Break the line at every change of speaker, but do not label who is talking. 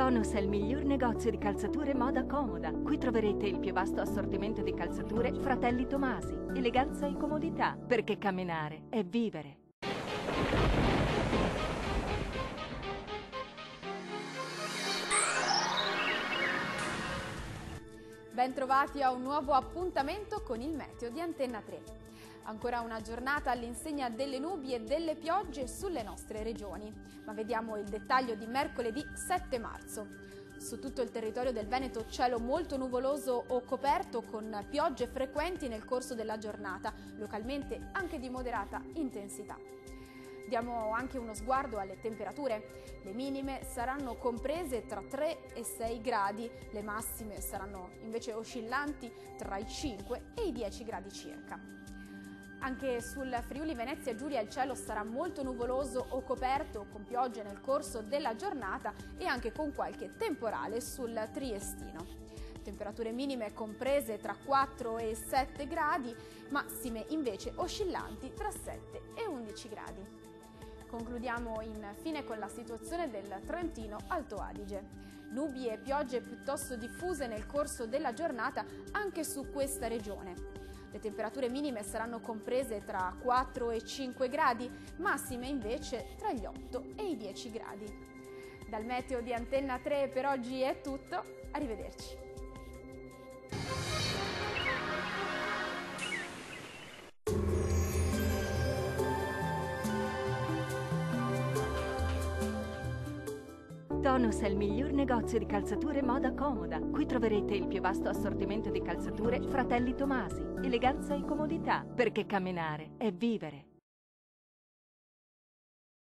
Tonus è il miglior negozio di calzature moda comoda. Qui troverete il più vasto assortimento di calzature Fratelli Tomasi. Eleganza e comodità, perché camminare è vivere.
Bentrovati a un nuovo appuntamento con il meteo di Antenna 3. Ancora una giornata all'insegna delle nubi e delle piogge sulle nostre regioni, ma vediamo il dettaglio di mercoledì 7 marzo. Su tutto il territorio del Veneto cielo molto nuvoloso o coperto con piogge frequenti nel corso della giornata, localmente anche di moderata intensità. Diamo anche uno sguardo alle temperature. Le minime saranno comprese tra 3 e 6 gradi, le massime saranno invece oscillanti tra i 5 e i 10 gradi circa. Anche sul Friuli Venezia Giulia il cielo sarà molto nuvoloso o coperto con piogge nel corso della giornata e anche con qualche temporale sul Triestino. Temperature minime comprese tra 4 e 7 gradi, massime invece oscillanti tra 7 e 11 gradi. Concludiamo infine con la situazione del Trentino Alto Adige. Nubi e piogge piuttosto diffuse nel corso della giornata anche su questa regione. Le temperature minime saranno comprese tra 4 e 5 gradi, massime invece tra gli 8 e i 10 gradi. Dal meteo di Antenna 3 per oggi è tutto, arrivederci.
Tonus è il miglior negozio di calzature moda comoda. Qui troverete il più vasto assortimento di calzature Fratelli Tomasi. Eleganza e comodità, perché camminare è vivere.